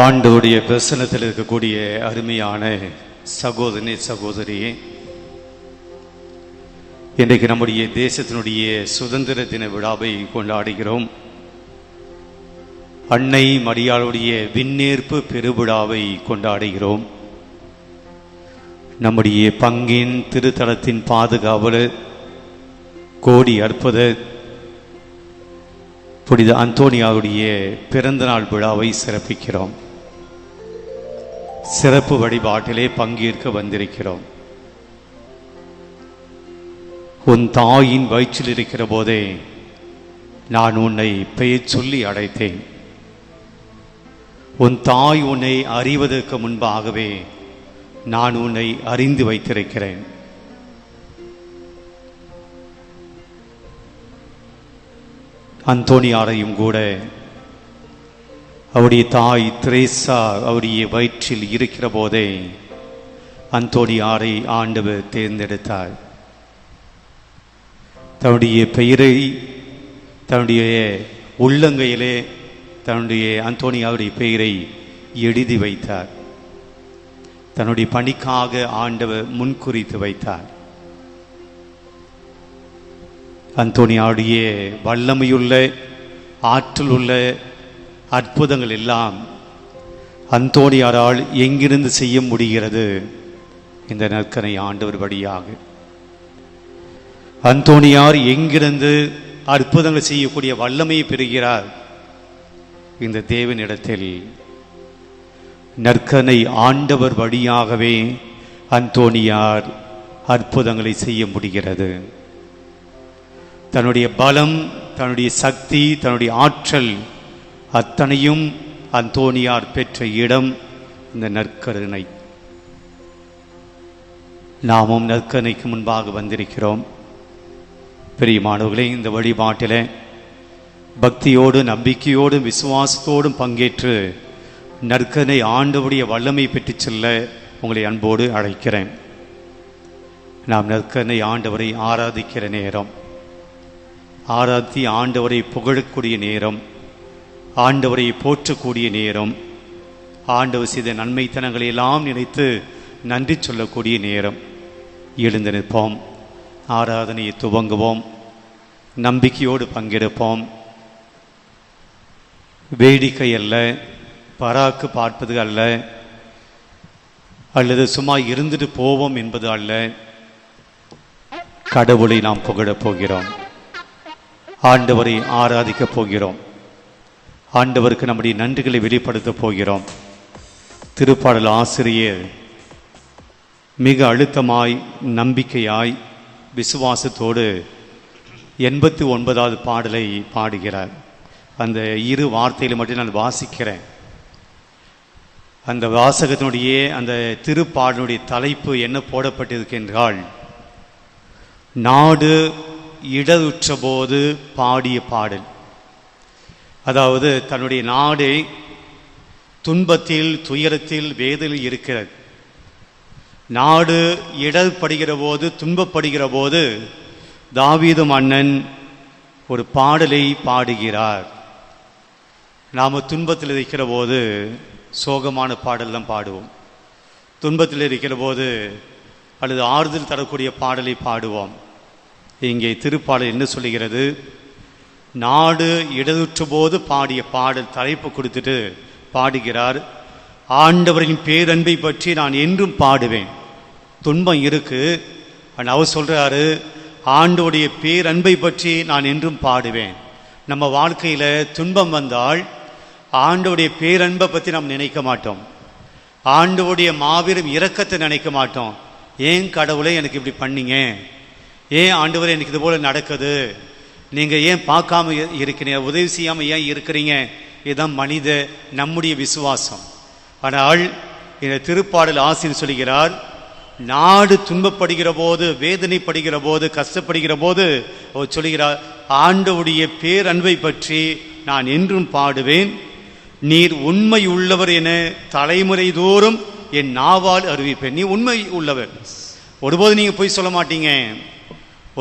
ஆண்டவருடைய பிரசன்னத்தில் இருக்கக்கூடிய அருமையான சகோதரனே சகோதரியே, இன்றைக்கு நம்முடைய தேசத்தினுடைய சுதந்திர தின விழாவை கொண்டாடுகிறோம். அன்னை மரியாளுடைய விண்ணேற்பு பெருவிழாவை கொண்டாடுகிறோம். நம்முடைய பங்கின் திருத்தலத்தின் பாதுகாவலர் கோடி அற்புதர் புனித அந்தோனியாவுடைய பிறந்த நாள் விழாவை சிறப்பிக்கிறோம். சிறப்பு வழிபாட்டிலே பங்கேற்க வந்திருக்கிறோம். உன் தாயின் வயிற்றில் இருக்கிற போதே நான் உன்னை பெயர் சொல்லி அழைத்தேன். உன் தாய் உன்னை அறிவதற்கு முன்பாகவே நான் உன்னை அறிந்து வைத்திருக்கிறேன். அந்தோனியாரையும் கூட அவருடைய தாய் திரேசா அவருடைய வயிற்றில் இருக்கிற போதே அந்தோனியாரை ஆண்டவர் தேர்ந்தெடுத்தார். தன்னுடைய பெயரை தன்னுடைய உள்ளங்கையிலே தன்னுடைய அந்தோனியாவுடைய பெயரை எழுதி வைத்தார். தன்னுடைய பணிக்காக ஆண்டவர் முன்குறித்து வைத்தார். அந்தோனியாவுடைய வல்லமையுள்ள ஆற்றல் உள்ள அற்புதங்கள் எல்லாம் அந்தோனியாரால் எங்கிருந்து செய்ய முடிகிறது? இந்த நற்கனை ஆண்டவர் வழியாக. அந்தோனியார் எங்கிருந்து அற்புதங்கள் செய்யக்கூடிய வல்லமையை பெறுகிறார்? இந்த தேவனிடத்தில். நற்கனை ஆண்டவர் வழியாகவே அந்தோனியார் அற்புதங்களை செய்ய முடிகிறது. தன்னுடைய பலம், தன்னுடைய சக்தி, தன்னுடைய ஆற்றல் அத்தனையும் அந்தோனியார் பெற்ற இடம் இந்த நற்கருணை. நாமும் நற்கருணைக்கு முன்பாக வந்திருக்கிறோம். பிரியமானவர்களே, இந்த வழிபாட்டில் பக்தியோடும் நம்பிக்கையோடும் விசுவாசத்தோடும் பங்கேற்று நற்கருணை ஆண்டவருடைய வல்லமை பெற்று செல்ல உங்களை அன்போடு அழைக்கிறேன். நாம் நற்கருணை ஆண்டவரை ஆராதிக்கிற நேரம், ஆராத்தி ஆண்டவரை புகழக்கூடிய நேரம், ஆண்டவரை போற்றக்கூடிய நேரம், ஆண்டவர் செய்த நன்மைத்தனங்களை எல்லாம் நினைத்து நன்றி சொல்லக்கூடிய நேரம். எழுந்து நிற்போம், ஆராதனையை துவங்குவோம், நம்பிக்கையோடு பங்கெடுப்போம். வேடிக்கை அல்ல, பராக்கு பார்ப்பது அல்ல, அல்லது சும்மா இருந்துட்டு போவோம் என்பது அல்ல. கடவுளை நாம் புகழப் போகிறோம். ஆண்டவரை ஆராதிக்கப் போகிறோம். ஆண்டவருக்கு நம்முடைய நன்றிகளை வெளிப்படுத்தப் போகிறோம். திருப்பாடல் ஆசிரியர் மிக அழுத்தமாய், நம்பிக்கையாய், விசுவாசத்தோடு 89வது பாடலை பாடுகிறார். அந்த இரு வார்த்தையில் மட்டும் நான் வாசிக்கிறேன். அந்த வாசகத்தினுடைய அந்த திருப்பாடலுடைய தலைப்பு என்ன போடப்பட்டிருக்கு என்றால், நாடு இடருற்ற போது பாடிய பாடல். அதாவது தன்னுடைய நாடு துன்பத்தில், துயரத்தில், வேதனையில் இருக்கிறது. நாடு இடர்படுகிற போது, துன்பப்படுகிற போது தாவீது மன்னன் ஒரு பாடலை பாடுகிறார். நாம் துன்பத்தில் இருக்கிற போது சோகமான பாடல் தான் பாடுவோம். துன்பத்தில் இருக்கிற போது அல்லது ஆறுதல் தரக்கூடிய பாடலை பாடுவோம். இங்கே திருப்பாடல் என்ன சொல்லுகிறது? நாடு இடருற்ற போது பாடிய பாடல் தலைப்பு கொடுத்துட்டு பாடுகிறார். ஆண்டவரின் பேரன்பை பற்றி நான் என்றும் பாடுவேன். துன்பம் இருக்கு, ஆனால் அவர் சொல்றாரு, ஆண்டவருடைய பேரன்பை பற்றி நான் என்றும் பாடுவேன். நம்ம வாழ்க்கையில துன்பம் வந்தால் ஆண்டவருடைய பேரன்பை பற்றி நாம் நினைக்க மாட்டோம். ஆண்டவருடைய மாபெரும் இரக்கத்தை நினைக்க மாட்டோம். ஏன் கடவுளை எனக்கு இப்படி பண்ணீங்க? ஏன் ஆண்டவரே எனக்கு இது போல நடக்குது? நீங்க ஏன் பார்க்காம இருக்கிறீங்க? உதவி செய்யாம ஏன் இருக்கிறீங்க? இதுதான் மனித நம்முடைய விசுவாசம். ஆனால் இந்த திருப்பாடல் ஆசிரியர் சொல்கிறார், நாடு துன்பப்படுகிற போது, வேதனைப்படுகிற போது, கஷ்டப்படுகிற போது அவர் சொல்கிறார், ஆண்டவருடைய பேரன்பை பற்றி நான் என்றும் பாடுவேன். நீர் உண்மை உள்ளவர் என தலைமுறை தோறும் என் நாவால் அறிவிப்பேன். நீ உண்மை உள்ளவர். ஒருபோது நீங்க போய் சொல்ல மாட்டீங்க.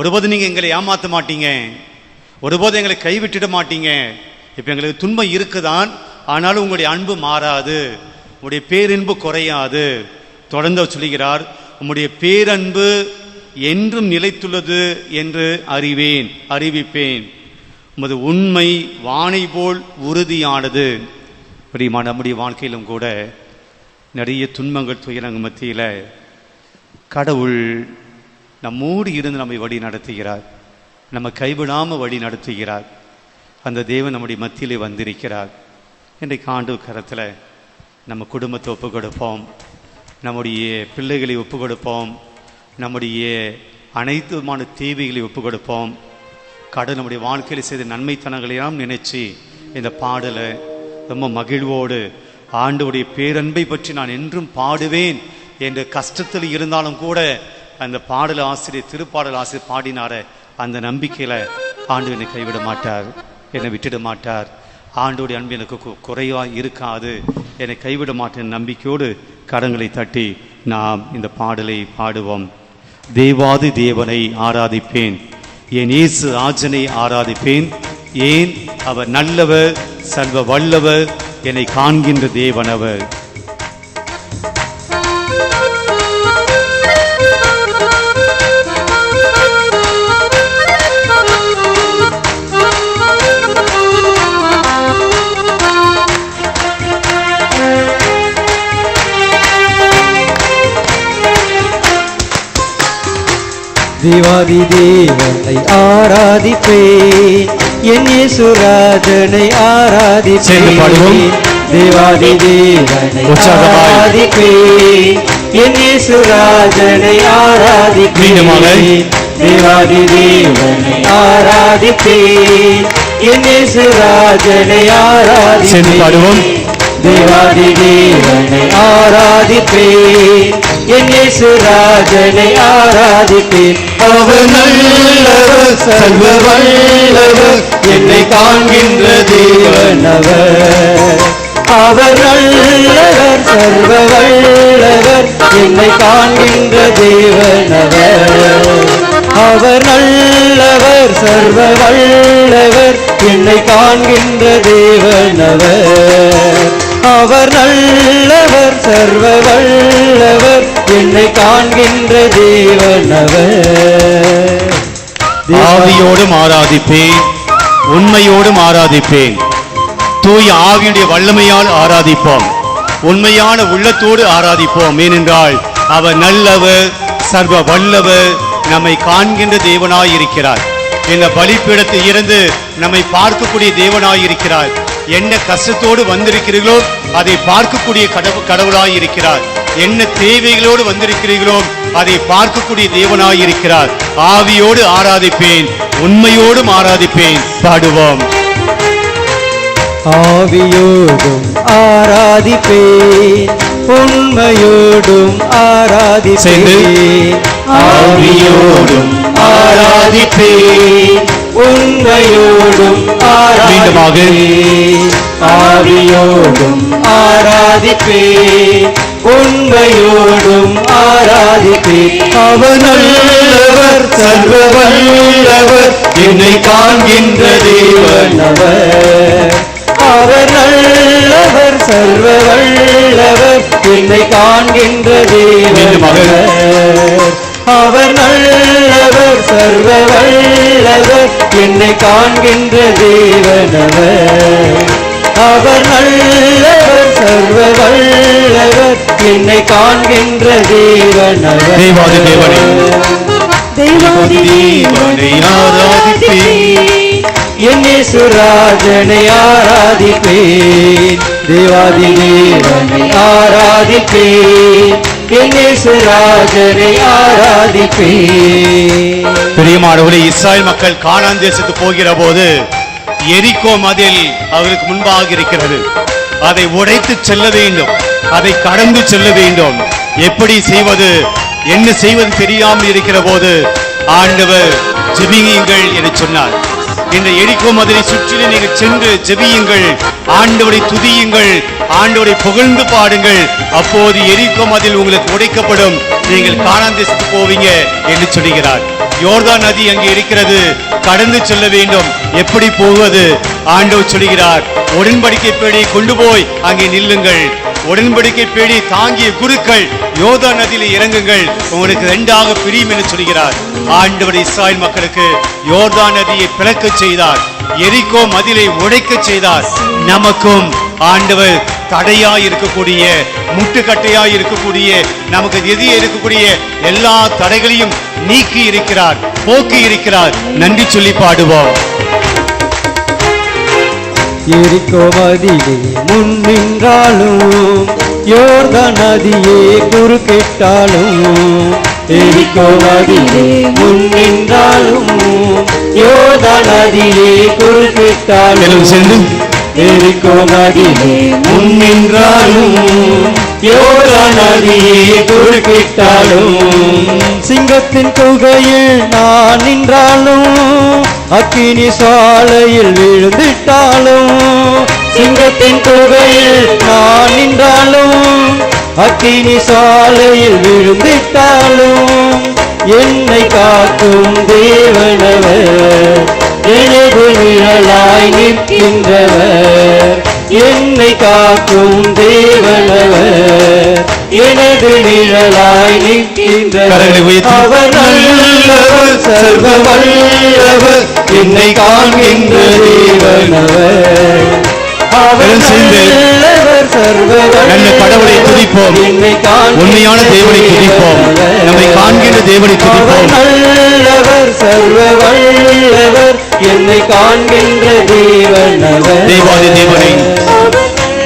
ஒருபோது நீங்க எங்களை ஏமாற்ற மாட்டீங்க. ஒருபோது எங்களை கைவிட்டுட மாட்டீங்க. இப்போ எங்களுக்கு துன்பம் இருக்குதான், ஆனாலும் உங்களுடைய அன்பு மாறாது, உங்களுடைய பேரன்பு குறையாது. தொடர்ந்து சொல்லுகிறார், உம்முடைய பேரன்பு என்றும் நிலைத்துள்ளது என்று அறிவிப்பேன். உமது உண்மை வானை போல் உறுதியானது. நம்முடைய வாழ்க்கையிலும் கூட நிறைய துன்பங்கள் துயரங்கள் மத்தியில் கடவுள் நம்மோடு இருந்து நம்மை வழி நடத்துகிறார், நம்ம கைவிடாமல் வழி நடத்துகிறார். அந்த தேவன் நம்முடைய மத்தியிலே வந்திருக்கிறார். இன்றைக்கு ஆண்டு கரத்தில் நம்ம குடும்பத்தை ஒப்பு கொடுப்போம், நம்முடைய பிள்ளைகளை ஒப்பு கொடுப்போம், நம்முடைய அனைத்து விதமான தேவைகளை ஒப்பு கொடுப்போம். கடவுள் நம்முடைய வாழ்க்கையில் செய்த நன்மைத்தனங்களையெல்லாம் நினைச்சு இந்த பாடலை ரொம்ப மகிழ்வோடு ஆண்டவருடைய பேரன்பை பற்றி நான் என்றும் பாடுவேன் என்று கஷ்டத்தில் இருந்தாலும் கூட அந்த பாடல் ஆசிரியர், திருப்பாடல் ஆசிரியர் பாடினார அந்த நம்பிக்கையில் ஆண்டு என்னை கைவிட மாட்டார், என்னை விட்டுட மாட்டார். ஆண்டோடைய அன்பு எனக்கு குறைவாக இருக்காது, என்னை கைவிட மாட்டேன் நம்பிக்கையோடு கரங்களை தட்டி நாம் இந்த பாடலை பாடுவோம். தேவாதி தேவனை ஆராதிப்பேன், என் இயேசு ராஜனை ஆராதிப்பேன். ஏன்? அவர் நல்லவர், சர்வ வல்லவர், என்னை காண்கின்ற தேவனவர். தேவாதி தேவனை ஆராதிப்பேன், என் இயேசு ராஜனை ஆராதிப்பேன். தேவாதி தேவனை ஆராதிப்பேன், என் இயேசு ராஜனை ஆராதிப்பேன். தேவாதி தேவனை ஆராதிப்பேன், என் இயேசு ராஜனை ஆராதிப்பேன். தேவாதி தேவனை ஆராதிப்பேன், என் இயேசு ராஜனை ஆராதிப்பேன். அவர் நல்லவர், சர்வ வல்லவர், என்னை காண்கின்ற தேவனவர். அவர் நல்லவர், சர்வ வல்லவர், என்னை காண்கின்ற தேவனவர். அவர் நல்லவர், சர்வ வல்லவர், என்னை காண்கின்ற தேவனவர். அவர் நல்லவர், சர்வ வல்லவர், என்னை காண்கின்ற தேவனவர். ஆவியோடும் ஆராதிப்பேன், உண்மையோடும் ஆராதிப்பேன். தூய ஆவியுடைய வல்லமையால் ஆராதிப்போம், உண்மையான உள்ளத்தோடு ஆராதிப்போம். ஏனென்றால் அவர் நல்லவர், சர்வ வல்லவர், நம்மை காண்கின்ற தேவனாயிருக்கிறார். இந்த பலிப்பீடத்தில் இருந்து நம்மை பார்க்கக்கூடிய தேவனாயிருக்கிறார். என்ன கஷ்டத்தோடு வந்திருக்கிறீர்களோ அதை பார்க்கக்கூடிய கடவுளாயிருக்கிறார். என்ன தேவைகளோடு வந்திருக்கிறீர்களோ அதை பார்க்கக்கூடிய தேவனாயிருக்கிறார். ஆவியோடு ஆராதிப்பேன், உண்மையோடும் ஆராதிப்பேன். பாடுவோம். ஆவியோடும் ஆராதிப்பேன், உண்மையோடும் ஆராதிப்பேன். ஆவியோடும் ஆராதிப்பேன், உண்மையோடும் ஆராதிப்பேன். ஆவியோடும் ஆராதிப்பேன், உண்மையோடும் ஆராதிப்பேன். அவர் நல்லவர், சர்வ வல்லவர், என்னை காண்கின்ற தேவனவர். அவர் நல்லவர், சர்வ வல்லவர், என்னை காண்கின்ற தேவனவர். அவர் நல்லவர், சர்வ வல்லவர், என்னை காண்கின்ற தேவனவர். அவர் நல்லவர், சர்வ வல்லவர், என்னை காண்கின்ற தேவனவர். தேவாதி தேவனை, தேவாதி தேவனை ஆராதிப்பேன், என் இயேசு ராஜனை ஆராதிப்பேன். தேவாதி தேவனை ஆராதிப்பேன், என் இயேசு ராஜனை ஆராதிப்பேன். பிரியமானவர்களே, இஸ்ராயல் மக்கள் கானான் தேசத்துக்கு போகிற போது எரிகோ மதில் அவருக்கு முன்பாக இருக்கிறது. அதை உடைத்து செல்ல வேண்டும், அதை கடந்து செல்ல வேண்டும். எப்படி செய்வது, என்ன செய்வது தெரியாமல் இருக்கிற போது ஆண்டவர் ஜெபியுங்கள் என்று சொன்னார். இந்த எரிகோ மதிலை சுற்றிலும் நீங்கள் சென்று ஜெபியுங்கள், ஆண்டவரை துதியுங்கள், ஆண்டவரை புகழ்ந்து பாடுங்கள். அப்போது எரிகோ மதில் உங்களுக்கு உடைக்கப்படும், நீங்கள் கானான் தேசத்துக்கு போவீங்க என்று சொல்கிறார். யோர்தான் நதி அங்கே இருக்கிறது, கடந்து செல்ல வேண்டும். எப்படி போவது? ஆண்டவர் சொல்கிறார், உடன்படிக்கை பேடி கொண்டு போய் அங்கே நில்லுங்கள். உடன்படிக்கை பேடி தாங்கிய குருக்கள் யோர்தான் நதியில் இறங்குங்கள், உங்களுக்கு 2ஆக பிரியும் என்று சொல்கிறார். ஆண்டவர் இஸ்ராயல் மக்களுக்கு யோர்தான் நதியை பிளக்க செய்தார், எரிகோ மதிலை உடைக்க செய்தார். நமக்கும் ஆண்டவர் தடையாய் இருக்கக்கூடிய, முட்டுக்கட்டையாய் இருக்கக்கூடிய, நமக்கு எதிரே இருக்கக்கூடிய எல்லா தடைகளையும் நீக்கி இருக்கிறார், போக்கி இருக்கிறார். நன்றி சொல்லி பாடுவோம். எரிகோ மதிலே முன் நின்றாலும், யோர்தான் நதியே குறுக்கிட்டாலும். எரிகோ மதிலே முன் நின்றாலும், யோர்தான் நதியே குறுக்கிட்டாலும். எரிகோ நதியே முன் நின்றாலும், யோர்தான் நதியே குறுக்கிட்டாலும். சிங்கத்தின் குகையில் நான் நின்றாலும், அக்கினி சாலையில் விழுந்திட்டாலும். சிங்கத்தின் குகையில் நான் நின்றாலும், அக்கினி சாலையில் விழுந்திட்டாலும். என்னை காக்கும் தேவனவர், எனது நிழலாய் நிற்கின்றவர். என்னை காக்கும் தேவனவர், எனது நிழலாய் நிற்கின்றவர். அவர் நல்லவர், சர்வ வல்லவர், என்னை காண்கின்ற தேவனவர். அவர் நல்லவர், சர்வ நல்ல கடவுளை துதிப்போம், உண்மையான தேவனை துதிப்போம், நம்மை காண்கின்ற தேவனை துதிப்போம். நல்லவர், சர்வ வல்லவர், என்னை காண்கின்ற தேவனவர். தேவாதி தேவனை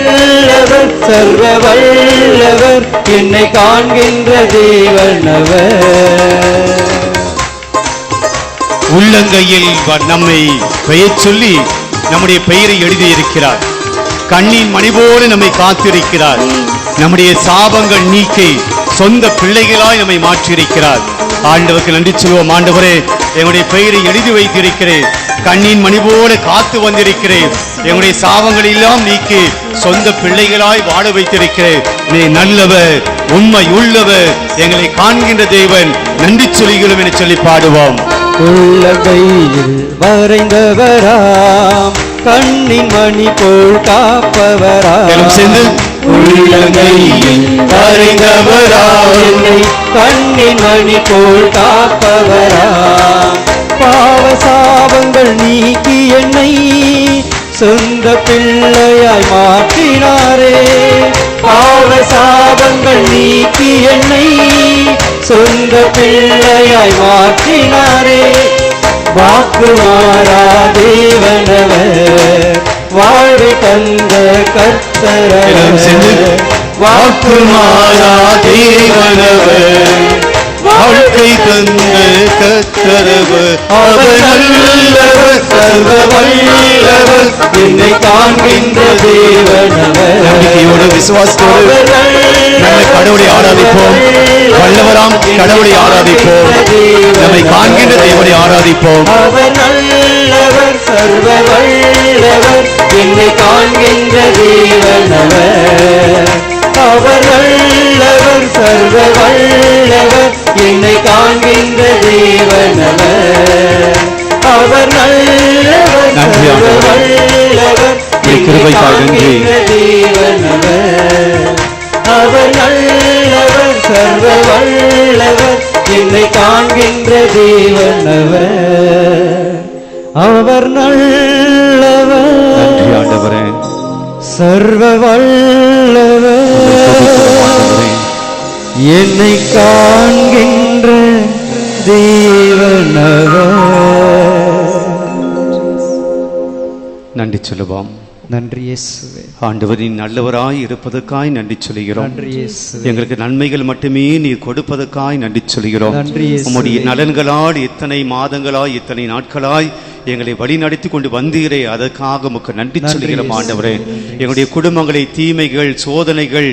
நல்லவர், சர்வ வல்லவர், என்னை காண்கின்ற தேவனவர். உள்ளங்கையில் நம்மை பெயர் சொல்லி நம்முடைய பெயரை எழுதியிருக்கிறார். கண்ணின் மணி போல நம்மை காத்திருக்கிறார். நம்முடைய சாபங்கள் நீக்கி சொந்த பிள்ளைகளாய் நம்மை மாற்றியிருக்கிறார். ஆண்டவருக்கு நன்றி சொல்வோம். ஆண்டவரே, எங்களுடைய பெயரை எழுதி வைத்திருக்கிறேன், கண்ணின் மணி போல காத்து வந்திருக்கிறேன், எங்களுடைய சாபங்கள் எல்லாம் நீக்கி சொந்த பிள்ளைகளாய் வாழ வைத்திருக்கிறேன். நீ நல்லவர், உண்மை உள்ளவர், எங்களை காண்கின்ற தேவன், நன்றி சொல்கிறோம் என சொல்லி பாடுவோம். உள்ளங்கையில் வரைந்தவராம், கண்ணின் மணி போல் காப்பவராம். சேர்ந்து உள்ளங்கையில் வரைந்தவராம், என்னை கண்ணின் மணி போல் காப்பவராம். பாவ சாபங்கள் நீக்கி என்னை சொந்த பிள்ளையாய் மாற்றினாரே. பாவ சாபங்கள் நீக்கி என்னை சொந்த பிள்ளையாய் மாற்றினாரே. வாக்கு மாறா தேவனவர், வாழ்வை தந்த கர்த்தரவர். வாக்கு மாறா தேவனவர், வாழ்க்கை தந்த கர்த்தரவர். அவர் நல்லவர், சர்வ வல்லவர், என்னை காண்கின்ற தேவனவர். நம்பிக்கையோடு விசுவாசத்தோடு நம்மை கடவுளை ஆராதிப்போம். வல்லவராம் கடவுளை ஆராதிப்போம், நம்மை காண்கின்ற தேவனை ஆராதிப்போம். அவர் நல்லவர், சர்வ வல்லவர், என்னை காண்கின்ற தேவனவர். அவர் நல்லவர், சர்வ வல்லவர், என்னை காண்கின்ற தேவனவர். அவர் நல்லவர், சர்வ வல்லவர், என்னை காண்கின்ற தேவனவர். அவர் நல்லவர், சர்வ வல்லவர், என்னை காண்கின்ற தேவனவர். அவர் நல்லவர், ஆண்டவரே, சர்வ வல்லவர், என்னை காண்கின்ற தேவனவர். நன்றி சொல்லுவோம். நன்றி இயேசுவே. ஆண்டவரின் நல்லவராய் இருப்பதற்காய் நன்றி சொல்கிறோம். நன்றி இயேசுவே. எங்களுக்கு நன்மைகள் மட்டுமே நீர் கொடுப்பதற்காய் நன்றி சொல்கிறோம். நன்றி இயேசுவே. உம்முடைய நலன்களால் இத்தனை மாதங்களாய் இத்தனை நாட்களாய் எங்களை வழி நடத்தி கொண்டு வந்தீரே, அதற்காக உமக்கு நன்றி சொல்கிறோம். ஆண்டவரே, எங்களுடைய குடும்பங்களை தீமைகள் சோதனைகள்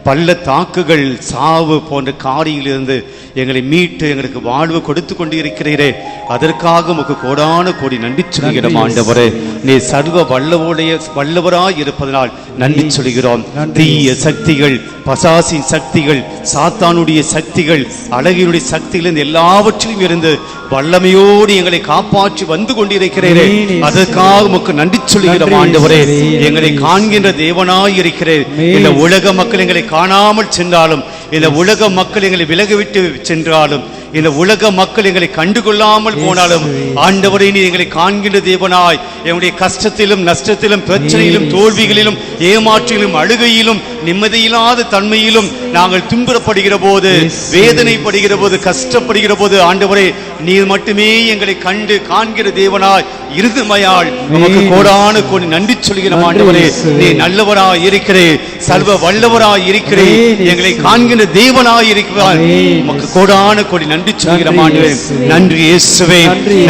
பள்ளத்தாக்குகள், சாவு போன்ற காரியங்களிலிருந்து எங்களை மீட்டு எங்களுக்கு வாழ்வு கொடுத்து கொண்டு இருக்கிறீரே, அதற்காக உமக்கு கோடான கோடி நன்றி சொல்கிறோம் ஆண்டவரே. நீ சர்வ வல்லவராய் இருப்பதனால் நன்றி சொல்கிறோம். தீய சக்திகள், பசாசின் சக்திகள், சாத்தானுடைய சக்திகள், அழகினுடைய சக்திகள் எல்லாவற்றிலும் இருந்து வல்லமையோடு எங்களை காப்பாற்றி வந்து கொண்டிருக்கிறீரே, அதற்காக உமக்கு நன்றி சொல்கிறோம் ஆண்டவரே. எங்களை காண்கின்ற தேவனாய் இருக்கிறேன். இந்த உலக மக்கள் எங்களை காணாமல் சென்றாலும், இந்த உலக மக்கள் எங்களை விலகிவிட்டு சென்றாலும், இந்த உலக மக்கள் எங்களை கண்டுகொள்ளாமல் போனாலும், ஆண்டவரே நீ எங்களை காண்கின்ற தேவனாய், எங்களுடைய கஷ்டத்திலும் நஷ்டத்திலும் பிரச்சனையிலும் தோல்விகளிலும் ஏமாற்றிலும் அழுகையிலும் நிம்மதியில்லாத தன்மையிலும் நாங்கள் துன்பப்படுகிற போது, வேதனைப்படுகிற போது, கஷ்டப்படுகிற போது, ஆண்டவரே நீர் மட்டுமே எங்களை கண்டு காண்கிற தேவனாய் இருதுமையால் உமக்கு கோடான கோடி நன்றி சொல்கிறோம் ஆண்டவரே. நீ நல்லவராய் இருக்கிறேன், சர்வ வல்லவராய் இருக்கிறேன், எங்களை காண்கின்ற தேவனாய் இருக்கிறார். உமக்கு கோடான கோடி நன்றி சொல்கிறோம் ஆண்டவரே. நன்றி இயேசுவே,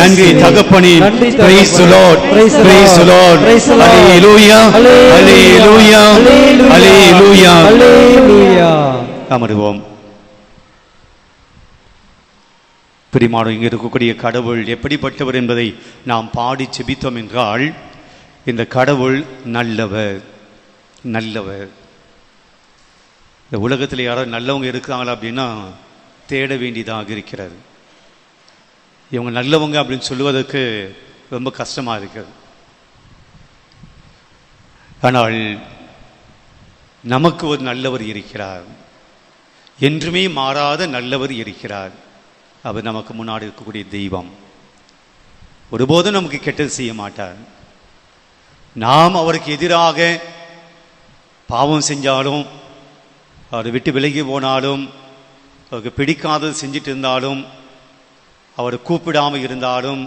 நன்றி தகப்பனே. Praise the Lord, praise the Lord, hallelujah, hallelujah, hallelujah, hallelujah. அமருவோம். பிரியமான இங்கே இருக்கக்கூடிய கடவுள் எப்படிப்பட்டவர் என்பதை நாம் பாடி செபித்தோம் என்றால், இந்த கடவுள் நல்லவர், நல்லவர். இந்த உலகத்தில் யாராவது நல்லவங்க இருக்கிறாங்களா அப்படின்னா தேட வேண்டியதாக இருக்கிறது. இவங்க நல்லவங்க அப்படின்னு சொல்லுவதற்கு ரொம்ப கஷ்டமாக இருக்கிறது. ஆனால் நமக்கு ஒரு நல்லவர் இருக்கிறார், என்றுமே மாறாத நல்லவர் இருக்கிறார். அவர் நமக்கு முன்னாடி இருக்கக்கூடிய தெய்வம். ஒருபோதும் நமக்கு கெட்டது செய்ய மாட்டார். நாம் அவருக்கு எதிராக பாவம் செஞ்சாலும், அவர் விட்டு விலகி போனாலும், அவருக்கு பிடிக்காதது செஞ்சிட்டு இருந்தாலும், அவரை கூப்பிடாமல் இருந்தாலும்,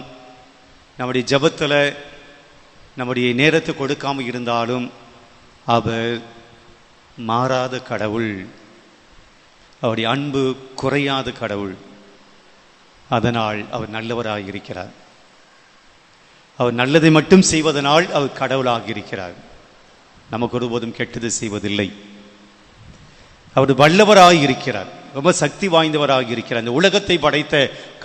நம்முடைய ஜபத்தில் நம்முடைய நேரத்தை கொடுக்காமல் இருந்தாலும், அவர் மாறாத கடவுள், அவருடைய அன்பு குறையாத கடவுள். அதனால் அவர் நல்லவராக இருக்கிறார். அவர் நல்லதை மட்டும் செய்வதனால் அவர் கடவுளாக இருக்கிறார். நமக்கு ஒருபோதும் கெட்டது செய்வதில்லை. அவர் வல்லவராக இருக்கிறார், ரொம்ப சக்தி வாய்ந்தவராக இருக்கிறார். இந்த உலகத்தை படைத்த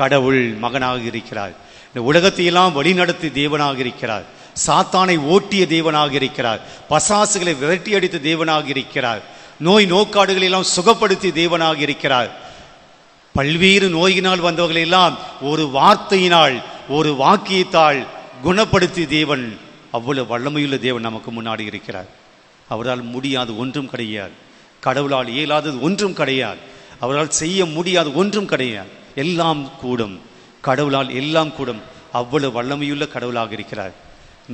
கடவுள் மகனாக இருக்கிறார். இந்த உலகத்தையெல்லாம் வழிநடத்தி தேவனாக இருக்கிறார். சாத்தானை ஓட்டிய தேவனாக இருக்கிறார். பசாசுகளை விரட்டி அடித்த தேவனாக இருக்கிறார். நோய் நோக்காடுகளை எல்லாம் சுகப்படுத்திய தேவனாக இருக்கிறார். பல்வேறு நோயினால் வந்தவர்களை எல்லாம் ஒரு வார்த்தையினால், ஒரு வாக்கியத்தால் குணப்படுத்திய தேவன். அவ்வளவு வல்லமையுள்ள தேவன் நமக்கு முன்னாடி இருக்கிறார். அவரால் முடியாது ஒன்றும் கிடையாது. கடவுளால் இயலாதது ஒன்றும் கிடையாது. அவரால் செய்ய முடியாது ஒன்றும் கிடையாது. எல்லாம் கூடும். கடவுளால் எல்லாம் கூடும். அவ்வளவு வல்லமையுள்ள கடவுளாக இருக்கிறார்.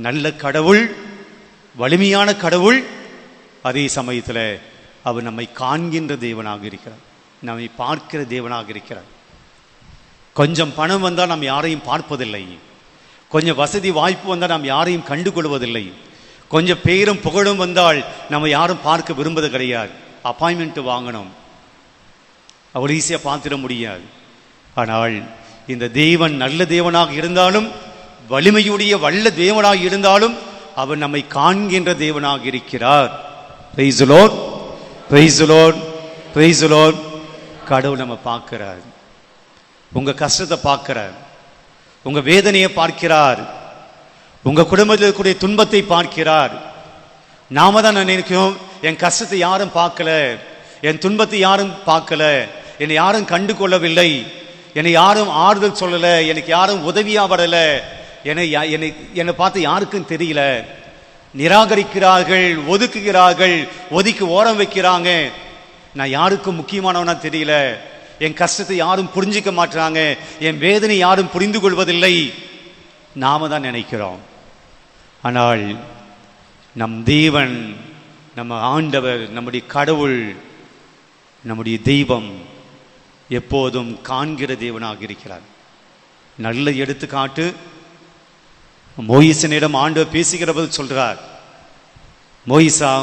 நல்ல கடவுள், வலிமையான கடவுள். அதே சமயத்தில் அவர் நம்மை காண்கின்ற தேவனாக இருக்கிறார், நம்மை பார்க்கிற தேவனாக இருக்கிறார். கொஞ்சம் பணம் வந்தால் நாம் யாரையும் பார்ப்பதில்லை. கொஞ்சம் வசதி வாய்ப்பு வந்தால் நாம் யாரையும் கண்டுகொள்வதில்லை. கொஞ்சம் பேரும் புகழும் வந்தால் நம்ம யாரும் பார்க்க விரும்புவது கிடையாது. அப்பாயின்மெண்ட் வாங்கணும், அவ்வளோ ஈஸியாக பார்த்துட முடியாது. ஆனால் இந்த தேவன் நல்ல தேவனாக இருந்தாலும், வலிமையுடைய வல்ல தேவனாக இருந்தாலும், அவர் நம்மை காண்கின்ற தேவனாக இருக்கிறார். Praise the Lord, praise the Lord, praise the Lord. கடவுள் நம்ம பார்க்கிறார். உங்க கஷ்டத்தை பார்க்கிறார், உங்க வேதனையை பார்க்கிறார், உங்க குடும்பத்தில் இருக்கக்கூடிய துன்பத்தை பார்க்கிறார். நாம தான் நினைக்கிறோம், என் கஷ்டத்தை யாரும் பார்க்கல, என் துன்பத்தை யாரும் பார்க்கல, என்னை யாரும் கண்டு கொள்ளவில்லை, என்னை யாரும் ஆறுதல் சொல்லல, எனக்கு யாரும் உதவியா வரல, என்னை பார்த்து யாருக்கும் தெரியல, நிராகரிக்கிறார்கள், ஒதுக்குகிறார்கள், ஒதுக்கி ஓரம் வைக்கிறாங்க, நான் யாருக்கும் முக்கியமானவனா தெரியல, என் கஷ்டத்தை யாரும் புரிஞ்சிக்க மாட்டாங்க, என் வேதனை யாரும் புரிந்து கொள்வதில்லை, நாம தான் நினைக்கிறோம். ஆனால் நம் தேவன், நம்ம ஆண்டவர், நம்முடைய கடவுள், நம்முடைய தெய்வம் எப்போதும் காண்கிற தேவனாக இருக்கிறார். நல்ல எடுத்துக்காட்டு மோயிசனிடம் ஆண்டவர் பேசுகிற போது சொல்றார், மோயிசா,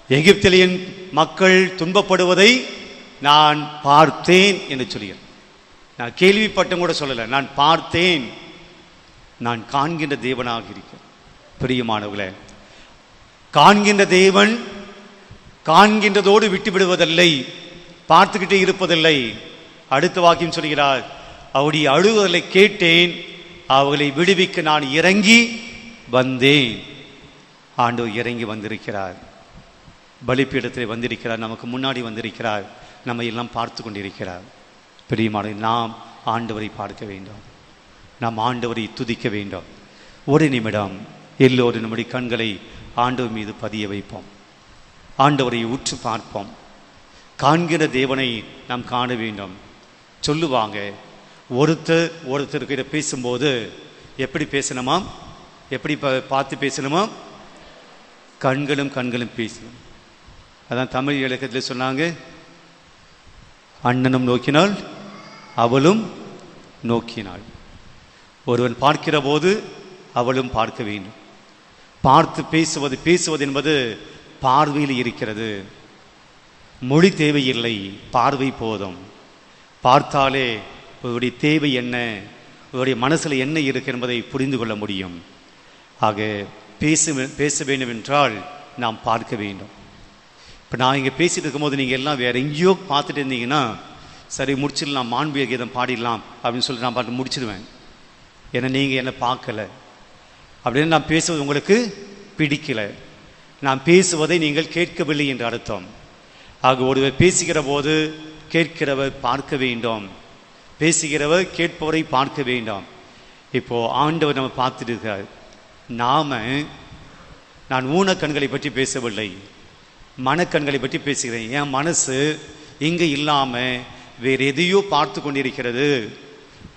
எகிப்திலியன் மக்கள் துன்பப்படுவதை நான் பார்த்தேன் என்று சொல்கிறேன். நான் கேள்விப்பட்டும் கூட சொல்லலை, நான் பார்த்தேன், நான் காண்கின்ற தேவனாக இருக்கிறேன். பிரியமானவர்களே, காண்கின்ற தேவன் காண்கின்றதோடு விட்டு விடுவதில்லை, பார்த்துக்கிட்டே இருப்பதில்லை. அடுத்த வாக்கியம் சொல்கிறார், அவருடைய அழுகுதலை கேட்டேன், அவர்களை விடுவிக்க நான் இறங்கி வந்தேன். ஆண்டவர் இறங்கி வந்திருக்கிறார், பலிபீடத்தில் வந்திருக்கிறார், நமக்கு முன்னாடி வந்திருக்கிறார், நம்ம எல்லாம் பார்த்து கொண்டிருக்கிறார். பிரியமான, நாம் ஆண்டவரை பார்க்க வேண்டும், நாம் ஆண்டவரை துதிக்க வேண்டும். ஒரு நிமிடம் எல்லோரும் நம்முடைய கண்களை ஆண்டவர் மீது பதிய வைப்போம், ஆண்டவரை உற்று பார்ப்போம். காண்கிற தேவனை நாம் காண வேண்டும். சொல்லுவாங்க, ஒருத்தர்கிட்ட பேசும்போது எப்படி பேசணுமா, எப்படி பார்த்து பேசணுமா? கண்களும் பேசணும். அதான் தமிழ் இலக்கியத்தில் சொன்னாங்க, அண்ணனும் நோக்கினாள் அவளும் நோக்கினாள். ஒருவன் பார்க்கிற போது அவளும் பார்க்க வேண்டும். பார்த்து பேசுவது என்பது பார்வையில் இருக்கிறது. மொழி தேவையில்லை, பார்வை போதும். பார்த்தாலே உங்களுடைய தேவை என்ன, உங்களுடைய மனசில் என்ன இருக்கு என்பதை புரிந்து கொள்ள முடியும். ஆக பேச வேண்டும் என்றால் நாம் பார்க்க வேண்டும். இப்போ நான் இங்கே பேசிட்டு இருக்கும்போது நீங்கள் எல்லாம் வேற எங்கேயோ பார்த்துட்டு இருந்தீங்கன்னா, சரி முடிச்சிடலாம், மாண்பிய கீதம் பாடிடலாம் அப்படின்னு சொல்லிட்டு நான் பாட்டு முடிச்சிடுவேன். ஏன்னா நீங்கள் என்னை பார்க்கலை, அப்படின்னு நான் பேசுவது உங்களுக்கு பிடிக்கலை, நான் பேசுவதை நீங்கள் கேட்கவில்லை என்று அர்த்தம். ஆக ஒருவர் பேசுகிற போது கேட்கிறவர் பார்க்க வேண்டும், பேசுகிறவர் கேட்பவரை பார்க்க வேண்டும். இப்போ ஆண்டவர் நம்ம பார்த்துட்டு இருக்கார். நான் ஊனக்கண்களை பற்றி பேசவில்லை, மனக்கண்களை பற்றி பேசுகிறேன். என் மனசு இங்கே இல்லாமல் வேறு எதையோ பார்த்து கொண்டிருக்கிறது,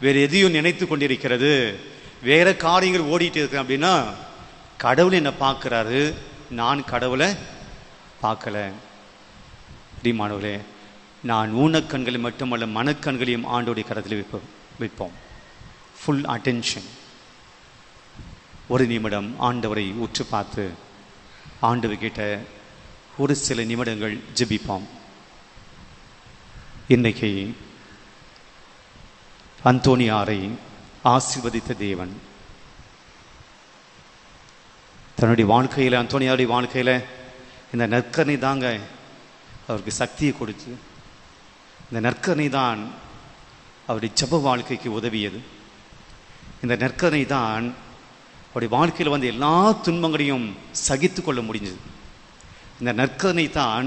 வேறு எதையோ நினைத்து கொண்டிருக்கிறது, வேற காரியங்கள் ஓடிட்டு இருக்கேன் அப்படின்னா கடவுள் என்னை பார்க்குறாரு, நான் கடவுளை பார்க்கல. பிரியமானவர்களே, நான் ஊனக்கண்களை மட்டுமல்ல மனக்கண்களையும் ஆண்டோடைய கரத்தில் வைப்போம். Full attention. ஒரு நிமிடம் ஆண்டவரை உற்று பார்த்து ஆண்டவர்கிட்ட ஒரு சில நிமிடங்கள் ஜெபிப்போம். இன்னைக்கு அந்தோனியாரை ஆசீர்வதித்த தேவன் தன்னுடைய வாழ்க்கையில், அந்தோனியாருடைய வாழ்க்கையில் இந்த நற்கருணை தாங்க அவருக்கு சக்தியை கொடுத்து, இந்த நற்கருணை தான் அவருடைய ஜெப வாழ்க்கைக்கு உதவியது. இந்த நற்கருணை தான் அவருடைய வாழ்க்கையில் வந்து எல்லா துன்பங்களையும் சகித்து கொள்ள முடிஞ்சது. இந்த நற்கருணை தான்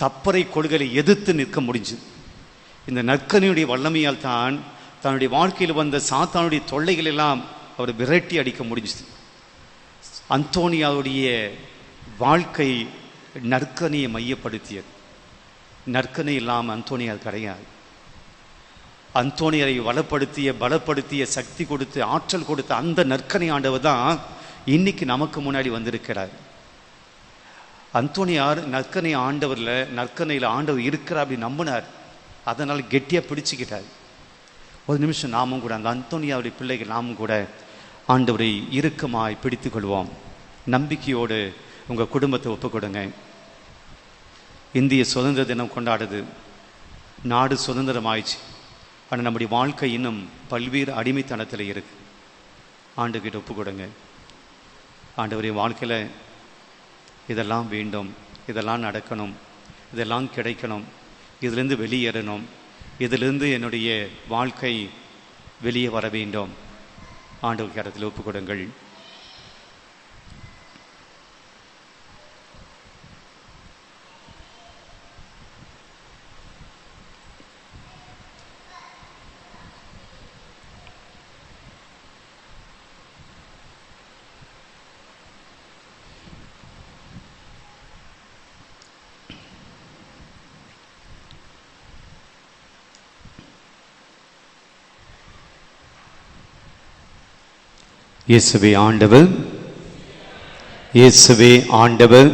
தப்பறை கொள்கையை எதிர்த்து நிற்க முடிஞ்சது. இந்த நற்கருணையுடைய வல்லமையால் தான் தன்னுடைய வாழ்க்கையில் வந்த சாத்தானுடைய தொல்லைகள் எல்லாம் அவர் விரட்டி அடிக்க முடிஞ்சது. அந்தோனியாவுடைய வாழ்க்கை நற்கருணையை மையப்படுத்தியது. நற்கருணை இல்லாமல் அந்தோனியார் கிடையாது. அந்தோனியரை பலப்படுத்திய சக்தி கொடுத்து ஆற்றல் கொடுத்த அந்த நற்கருணை ஆண்டவர் தான் இன்னைக்கு நமக்கு முன்னாடி வந்திருக்கிறார். அந்தோனியார் நற்கருணை நற்கருணையில் ஆண்டவர் இருக்கிறார் அப்படி நம்பினார். அதனால் கெட்டியாக பிடிச்சிக்கிட்டார். ஒரு நிமிஷம் நாமும் கூட அந்த அந்தோனியாவுடைய பிள்ளைகள் நாமும் கூட ஆண்டவரை இறுக்கமாய் பிடித்து கொள்வோம். நம்பிக்கையோடு உங்கள் குடும்பத்தை ஒப்புக் கொடுங்க. இந்திய சுதந்திர தினம் கொண்டாடுது, நாடு சுதந்திரம் ஆயிடுச்சு. ஆனால் நம்முடைய வாழ்க்கை இன்னும் பல்வேறு அடிமைத்தனத்தில் இருக்கு. ஆண்டுகிட்ட ஒப்பு கொடுங்க. ஆண்டவருடைய வாழ்க்கையில் இதெல்லாம் வேண்டும், இதெல்லாம் நடக்கணும், இதெல்லாம் கிடைக்கணும், இதிலிருந்து வெளியேறணும், இதிலிருந்து என்னுடைய வாழ்க்கை வெளியே வர வேண்டும். ஆண்டவர் கரத்தில் ஒப்பு கொடுங்கள். இயேசுவே ஆண்டவர், இயேசுவே ஆண்டவர்,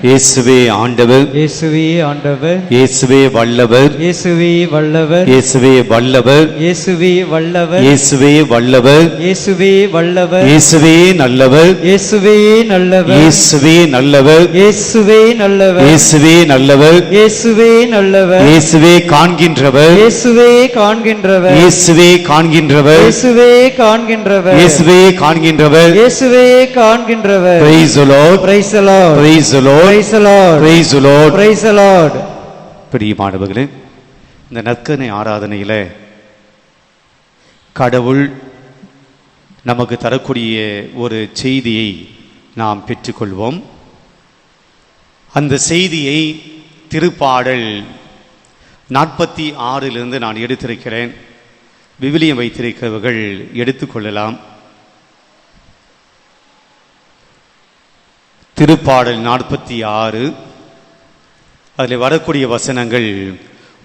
இயேசுவே ஆண்டவர், இயேசுவே ஆண்டவர், இயேசுவே வல்லவர், இயேசுவே வல்லவர், இயேசுவே வல்லவர், இயேசுவே வல்லவர், இயேசுவே வல்லவர், இயேசுவே வல்லவர், இயேசுவே நல்லவர், இயேசுவே நல்லவர், இயேசுவே நல்லவர், இயேசுவே நல்லவர், இயேசுவே நல்லவர், இயேசுவே நல்லவர், இயேசுவே காண்கின்றவர், இயேசுவே காண்கின்றவர், இயேசுவே காண்கின்றவர், இயேசுவே காண்கின்றவர், இயேசுவே காண்கின்றவர், இயேசுவே காண்கின்றவர். Praise the Lord, Praise the Lord. praise Praise the Lord. Praise the Lord. Praise the Lord. Praise the Lord. பிரியமானவர்களே, இந்த நற்கருணை ஆராதனையில கடவுள் நமக்கு தரக்கூடிய ஒரு செய்தியை நாம் பெற்றுக்கொள்வோம். அந்த செய்தியை திருப்பாடல் 46 நான் எடுத்திருக்கிறேன். விவிலியம் வைத்திருக்கிறவர்கள் எடுத்துக்கொள்ளலாம். திருப்பாடல் 46, அதில் வரக்கூடிய வசனங்கள்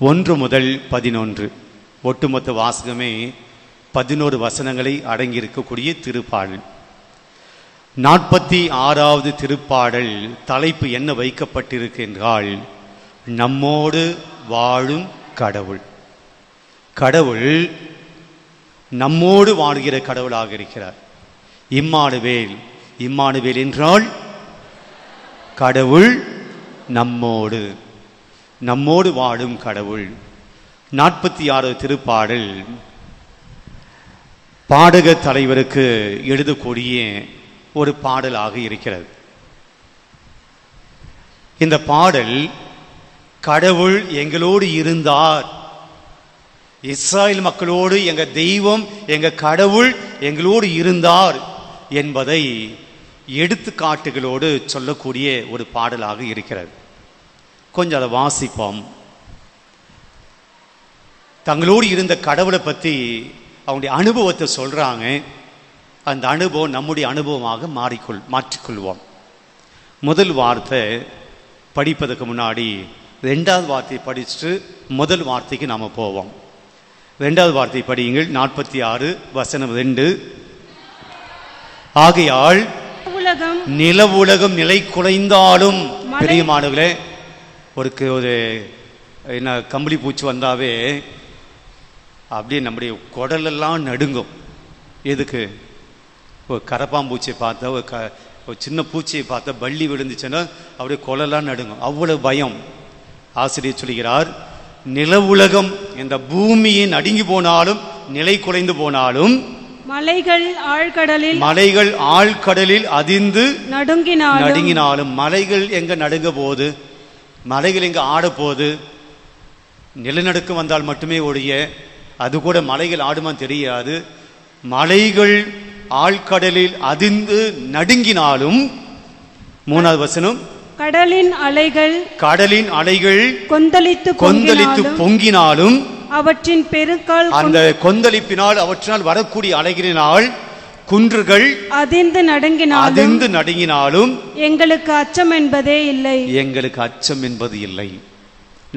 1 முதல் 11. ஒட்டுமொத்த வாசகமே 11 வசனங்களை அடங்கியிருக்கக்கூடிய திருப்பாடல். 46வது திருப்பாடல் தலைப்பு என்ன வைக்கப்பட்டிருக்கு என்றால், நம்மோடு வாழும் கடவுள். கடவுள் நம்மோடு வாழ்கிற கடவுளாக இருக்கிறார். இம்மானுவேல். இம்மானுவேல் என்றால் கடவுள் நம்மோடு, நம்மோடு வாழும் கடவுள். 46வது திருப்பாடல் பாடக தலைவருக்கு எழுதக்கூடிய ஒரு பாடலாக இருக்கிறது. இந்த பாடல் கடவுள் எங்களோடு இருந்தார், இஸ்ராயேல் மக்களோடு எங்க தெய்வம், எங்க கடவுள் எங்களோடு இருந்தார் என்பதை எடுத்துக்காட்டுகளோடு சொல்லக்கூடிய ஒரு பாடலாக இருக்கிறது. கொஞ்சம் அதை வாசிப்போம். தங்களோடு இருந்த கடவுளை பற்றி அவங்களுடைய அனுபவத்தை சொல்றாங்க. அந்த அனுபவம் நம்முடைய அனுபவமாக மாற்றிக்கொள்வோம். முதல் வார்த்தை படிப்பதற்கு முன்னாடி 2வது வார்த்தையை படிச்சுட்டு முதல் வார்த்தைக்கு நாம போவோம். 2வது வார்த்தை படியுங்கள். 46 வசனம் 2. ஆகையால் நில உலகம் நிலை குலைந்தாலும், பெரியமானவர்களே, ஒரு என்ன கம்பளி பூச்சி வந்தாவே அப்படியே நம்முடைய குடலெல்லாம் நடுங்கும். எதுக்கு? ஒரு கரப்பாம்பூச்சியை பார்த்தா, ஒரு சின்ன பூச்சியை பார்த்தா, பள்ளி விழுந்துச்சுன்னா அப்படியே குடலெல்லாம் நடுங்கும். அவ்வளவு பயம். ஆசிரியர் சொல்கிறார், நில உலகம் இந்த பூமியை நடுங்கி போனாலும், நிலை குலைந்து போனாலும், மலைகள் ஆழ்கடலில் அதிர்ந்து நடுங்கினாலும், மலைகள் எங்க நடுங்க போகுது? மலைகள் எங்க ஆட போகுது? நிலநடுக்கம் வந்தால் மட்டுமே ஒழிய அது கூட மலைகள் ஆடுமான்னு தெரியாது. மலைகள் ஆழ்கடலில் அதிர்ந்து நடுங்கினாலும், 3வது வசனம், கடலின் அலைகள் கொந்தளித்து பொங்கினாலும், அவற்றின் பெருக்கால், அந்த கொந்தளிப்பினால் அவற்றினால் வரக்கூடிய அலைகளினால் குன்றுகள் அதிர்ந்து நடுங்கினாலும் எங்களுக்கு அச்சம் என்பதே இல்லை. எங்களுக்கு அச்சம் என்பது இல்லை.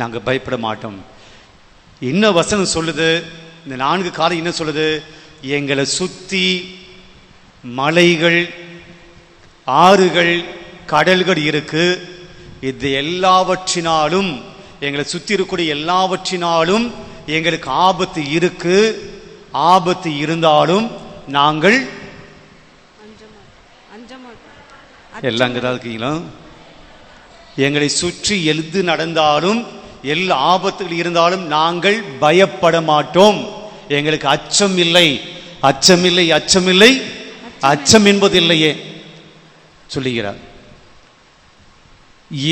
நாங்க பயப்பட மாட்டோம். என்ன வசனம் சொல்லுது? இந்த 4 காலம் என்ன சொல்லுது? எங்களை சுத்தி மலைகள், ஆறுகள், கடல்கள் இருக்கு. இது எல்லாவற்றினாலும், எங்களை சுத்தி இருக்கக்கூடிய எல்லாவற்றினாலும் எங்களுக்கு ஆபத்து இருக்கு. ஆபத்து இருந்தாலும் நாங்கள் எல்லாம் இருக்கீங்களா? எங்களை சுற்றி எழுது நடந்தாலும், எல்லா ஆபத்துகள் இருந்தாலும் நாங்கள் பயப்பட மாட்டோம். எங்களுக்கு அச்சம் இல்லை, அச்சமில்லை, அச்சமில்லை, அச்சம் என்பது இல்லையே சொல்லுகிறார்.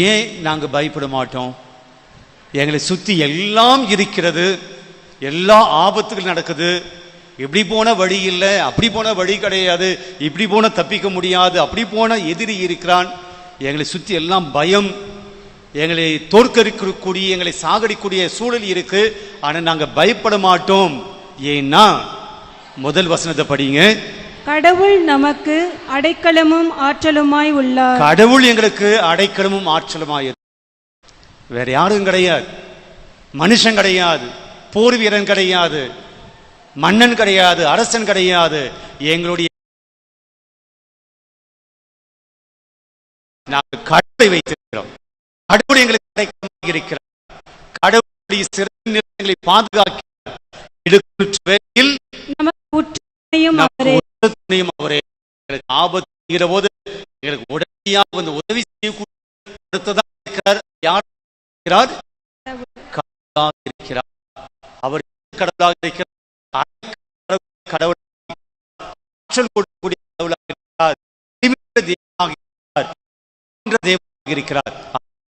ஏன் நாங்க பயப்பட மாட்டோம்? எங்களை சுத்தி எல்லாம் இருக்கிறது, எல்லா ஆபத்துகள் நடக்குது. இப்படி போன வழி இல்லை, அப்படி போன வழி கிடையாது, இப்படி போன தப்பிக்க முடியாது, அப்படி போன எதிரி இருக்கிறான். எங்களை சுத்தி எல்லாம் பயம், எங்களை தோற்கடிக்கக்கூடிய, எங்களை சாகடிக்கூடிய சூழல் இருக்கு. ஆனா நாங்க பயப்பட மாட்டோம். ஏன்னா முதல் வசனத்தை படிங்க. கடவுள் நமக்கு அடைக்கலமும் ஆற்றலுமாய் உள்ளார். கடவுள் எங்களுக்கு அடைக்கலமும் ஆற்றலுமாய். வேற யாரும் கிடையாது. மனுஷன் கிடையாது, போர் வீரன் கிடையாது, மன்னன் கிடையாது, அரசன் கிடையாது. எங்களுடைய நாங்கள் கடவுளை வைத்திருக்கிறோம். கடவுள் எங்களுக்கு அடைக்கலமாக இருக்கிறார். கடவுளுடைய சிறந்த நிலையங்களை பாதுகாக்கிறார். அவரே. எங்களுக்கு ஆபத்து போது எங்களுக்கு உடனடியாக வந்து உதவி செய்யக்கூடிய யார் இருக்கிறார்? இருக்கிறார். அவர் கடவுளாக இருக்கிறார். கடவுள் ஆற்றல் கொடுக்கக்கூடிய கடவுளாக இருக்கிறார். இருக்கிறார்.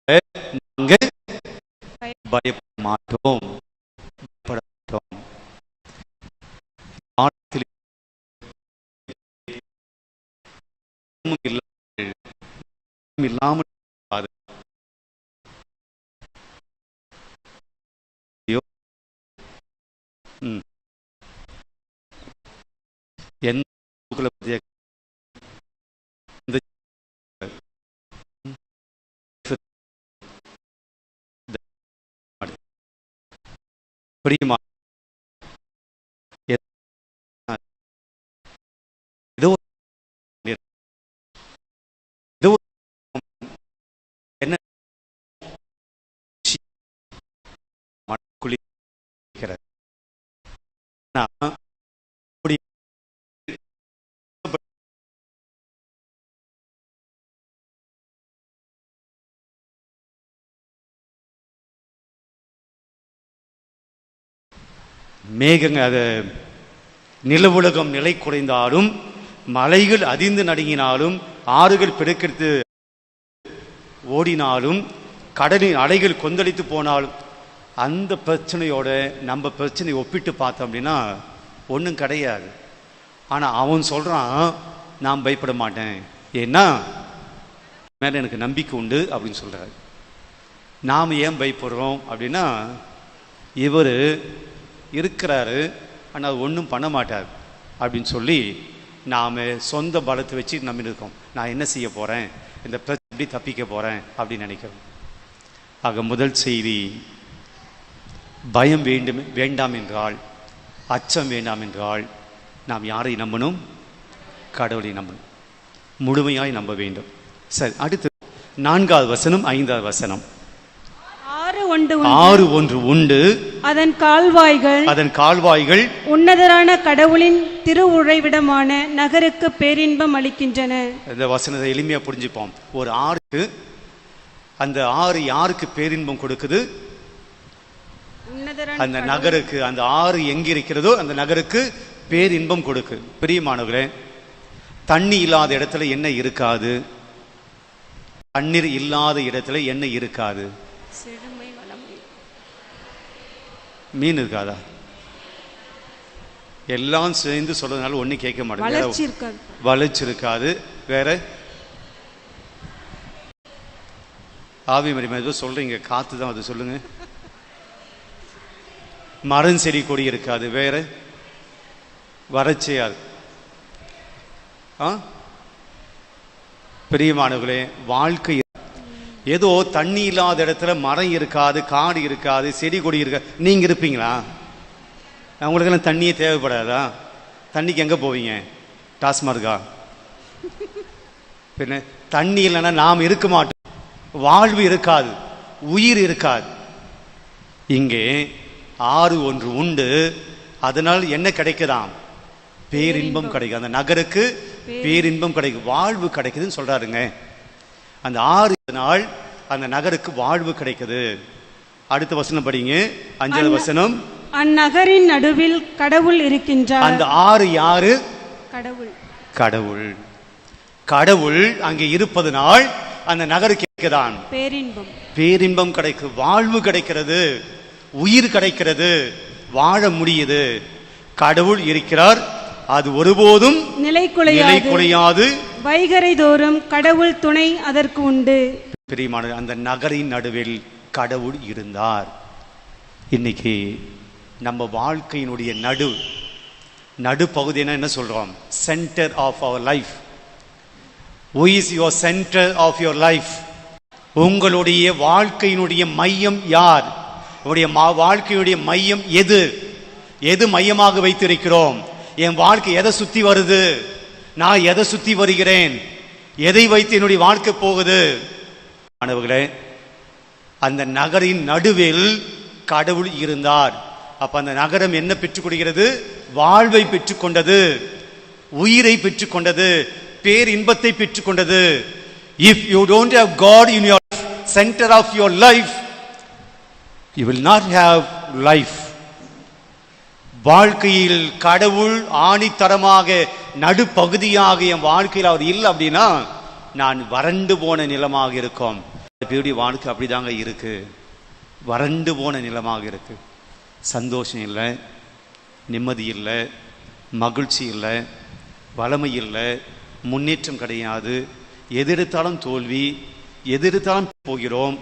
நாங்கள் பயப்பட மாட்டோம். இல்லாமல் மேகங்க அது நிலவுலகம் நிலை குறைந்தாலும், மலைகள் அதிர்ந்து நடுங்கினாலும், ஆறுகள் பெருக்கெடுத்து ஓடினாலும், கடலின் அலைகள் கொந்தளித்து போனாலும், அந்த பிரச்சனையோட நம்ம பிரச்சனையை ஒப்பிட்டு பார்த்தோம் அப்படின்னா ஒன்றும் கிடையாது. ஆனால் அவன் சொல்கிறான், நான் பயப்பட மாட்டேன், ஏன்னா மேலே எனக்கு நம்பிக்கை உண்டு அப்படின்னு சொல்கிறார். நாம் ஏன் பயப்படுறோம் அப்படின்னா, இவர் இருக்கிறாரு ஆனால் ஒன்றும் பண்ண மாட்டார் அப்படின்னு சொல்லி நாம் சொந்த பலத்தை வச்சு நம்பி இருக்கோம். நான் என்ன செய்ய போகிறேன், இந்த பிரச்சனை எப்படி தப்பிக்க போகிறேன் அப்படின்னு நினைக்கிறோம். ஆக முதல் செய்தி, பயம் வேண்டாம் என்றால், அச்சம் வேண்டாம் என்றால் நாம் யாரை நம்பணும்? கடவுளை நம்பணும், முழுமையாய் நம்ப வேண்டும். சரி, அடுத்து 4வது வசனம் 5வது வசனம். 6:1 உண்டு, அதன் கால்வாய்கள் உன்னதரான கடவுளின் திருவுறைவிடமான நகருக்கு பேரின்பம் அளிக்கின்றன. இந்த வசனத்தை எளிமையா புரிஞ்சுப்போம். ஒரு ஆறுக்கு, அந்த ஆறு யாருக்கு பேரின்பம் கொடுக்குது? அந்த நகருக்கு. அந்த ஆறு எங்க இருக்கிறதோ அந்த நகருக்கு பேரின்பம் கொடுக்கு. பிரியமானவர்களே, தண்ணி இல்லாத இடத்துல என்ன இருக்காது? தண்ணீர் இல்லாத இடத்துல என்ன இருக்காது? மீன் இருக்காதா? எல்லாம் சேர்ந்து சொல்றதுனால ஒண்ணு கேட்க மாட்டேங்குது. வளர்ச்சி இருக்காது. வேற ஆவி மரிமா ஏதோ சொல்றீங்க, காத்து தான் அது சொல்லுங்க. மரம் செடி கொடி இருக்காது. வேற வறட்சியாது. பிரியமானவர்களே, வாழ்க்கை ஏதோ தண்ணி இல்லாத இடத்துல மரம் இருக்காது, காடு இருக்காது, செடி கொடி இருக்காது. நீங்க இருப்பீங்களா? உங்களுக்கெல்லாம் தண்ணியே தேவைப்படாதா? தண்ணிக்கு எங்க போவீங்க? டாஸ்மார்க்கா? பின்ன தண்ணி இல்லைன்னா நாம் இருக்க மாட்டோம். வாழ்வு இருக்காது, உயிர் இருக்காது. இங்கே 6:1 உண்டு, அதனால் என்ன கிடைக்குதாம்? பேரின்பம் கிடைக்கும். அந்த நகருக்கு பேரின்பம் கிடைக்கும், வாழ்வு கிடைக்குதுன்னு சொல்றாருங்க. அந்த 6 நாள் அந்த நகருக்கு வாழ்வு கிடைக்குது. அடுத்த வசனம் படிங்க, 5வது வசனம். அந்நகரின் நடுவில் கடவுள் இருக்கின்றார். அந்த 6 யாரு? கடவுள். கடவுள். கடவுள் அங்கே இருப்பதனால் அந்த நகருக்கு கிடைக்குதான் பேரின்பம். பேரின்பம் கிடைக்கும், வாழ்வு கிடைக்கிறது, உயிர் கிடைக்கிறது, வாழ முடியுது. கடவுள் இருக்கிறார், அது ஒருபோதும் நிலை குலையாது. வைகரை தோறும் கடவுள் துணை அதற்கு உண்டு. பிரியமான, அந்த நகரின் நடுவில் கடவுள் இருந்தார். இன்னைக்கு நம்ம வாழ்க்கையினுடைய நடுப்பகுதி என்ன சொல்றோம்? Centre of our life. Who is your center of your life? உங்களுடைய வாழ்க்கையினுடைய மையம் யார்? உங்களுடைய வாழ்க்கையுடைய மையம் எது? எது மையமாக வைத்திருக்கிறோம்? என் வாழ்க்கை எதை சுத்தி வருது? நான் எதை சுத்தி வருகிறேன்? எதை வைத்து என்னுடைய வாழ்க்கை போகுது? மாணவர்களே, அந்த நகரின் நடுவில் கடவுள் இருந்தார். அப்ப அந்த நகரம் என்ன பெற்றுக் கொள்கிறது? வாழ்வை பெற்றுக் கொண்டது, உயிரை பெற்றுக் கொண்டது, பேர் இன்பத்தை பெற்றுக் கொண்டது. If you don't have God in your center of your life, you will not have life. வாழ்க்கையில் கடவுள் ஆணித்தரமாக நடுப்பகுதியாக என் வாழ்க்கையில் அவர் இல்லை அப்படின்னா நான் வறண்டு போன நிலமாக இருக்கும். இப்படி வாழ்க்கை அப்படிதாங்க இருக்கு, வறண்டு போன நிலமாக இருக்கு. சந்தோஷம் இல்லை, நிம்மதி இல்லை, மகிழ்ச்சி இல்லை, வளமை இல்லை, முன்னேற்றம் கிடையாது. எதிர்த்தாலும் தோல்வி, எதிர்த்தாலும் போகிறோம்.